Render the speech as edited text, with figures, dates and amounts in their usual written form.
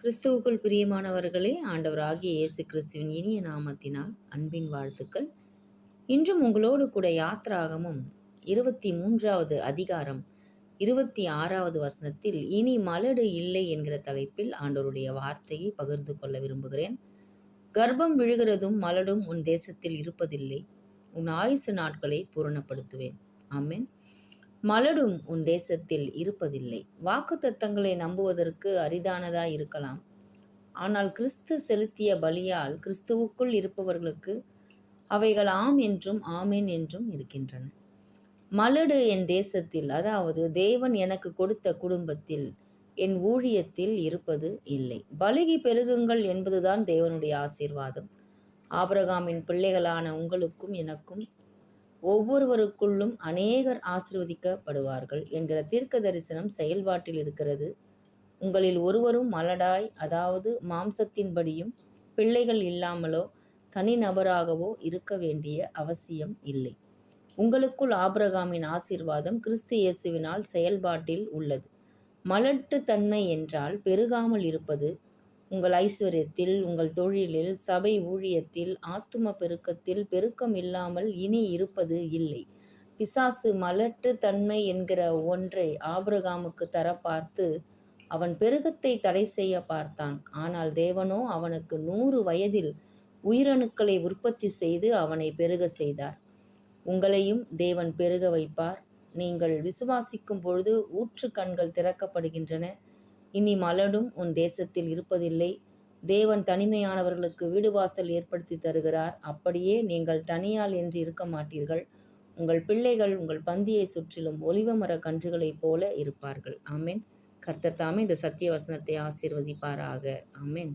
கிறிஸ்துவுக்குள் பிரியமானவர்களே, ஆண்டவராகிய இயேசு கிறிஸ்துவின் இனிய நாமத்தினால் அன்பின் வாழ்த்துக்கள். இன்றும் உங்களோடு கூட யாத்ராகமம் 23வது அதிகாரம் 26வது வசனத்தில் இனி மலடு இல்லை என்கிற தலைப்பில் ஆண்டவருடைய வார்த்தையை பகிர்ந்து கொள்ள விரும்புகிறேன். கர்ப்பம் விழுகிறதும் மலடும் உன் தேசத்தில் இருப்பதில்லை, உன் ஆயுசு நாட்களை பூரணப்படுத்துவேன். ஆமென். மலடும் உன் தேசத்தில் இருப்பதில்லை. வாக்குத்தத்தங்களை நம்புவதற்கு அரிதானதாய் இருக்கலாம். ஆனால் கிறிஸ்து செலுத்திய பலியால் கிறிஸ்துவுக்குள் இருப்பவர்களுக்கு அவைகள் ஆம் என்றும் ஆமேன் என்றும் இருக்கின்றன. மலடு என் தேசத்தில், அதாவது தேவன் எனக்கு கொடுத்த குடும்பத்தில், என் ஊழியத்தில் இருப்பது இல்லை. பலுகி பெருகுங்கள் என்பதுதான் தேவனுடைய ஆசீர்வாதம். ஆபிரகாமின் பிள்ளைகளான உங்களுக்கும் எனக்கும் ஒவ்வொருவருக்குள்ளும் அநேகர் ஆசீர்வதிக்கப்படுவார்கள் என்கிற தீர்க்க தரிசனம் செயல்பாட்டில் இருக்கிறது. உங்களில் ஒருவரும் மலடாய், அதாவது மாம்சத்தின்படியும் பிள்ளைகள் இல்லாமலோ தனிநபராகவோ இருக்க வேண்டிய அவசியம் இல்லை. உங்களுக்குள் ஆபிரகாமின் ஆசீர்வாதம் கிறிஸ்து இயேசுவினால் செயல்பாட்டில் உள்ளது. மலட்டு தன்மை என்றால் பெருகாமல் இருப்பது. உங்கள் ஐஸ்வர்யத்தில், உங்கள் தொழிலில், சபை ஊழியத்தில், ஆத்தும பெருக்கத்தில் பெருக்கம் இல்லாமல் இனி இருப்பது இல்லை. பிசாசு மலட்டு தன்மை என்கிற ஒன்றை ஆபிரகாமுக்கு தர பார்த்து அவன் பெருக்கத்தை தடை செய்ய பார்த்தான். ஆனால் தேவனோ அவனுக்கு 100 வயதில் உயிரணுக்களை உற்பத்தி செய்து அவனை பெருக செய்தார். உங்களையும் தேவன் பெருக வைப்பார். நீங்கள் விசுவாசிக்கும் பொழுது ஊற்று கண்கள் திறக்கப்படுகின்றன. இனி மலடும் உன் தேசத்தில் இருப்பதில்லை. தேவன் தனிமையானவர்களுக்கு வீடு வாசல் ஏற்படுத்தி தருகிறார். அப்படியே நீங்கள் தனியால் என்று இருக்க மாட்டீர்கள். உங்கள் பிள்ளைகள் உங்கள் பந்தியை சுற்றிலும் ஒலிவமர கன்றுகளைப் போல இருப்பார்கள். ஆமென். கர்த்தர் தாமே இந்த சத்திய வசனத்தை ஆசீர்வதிப்பாராக. ஆமென்.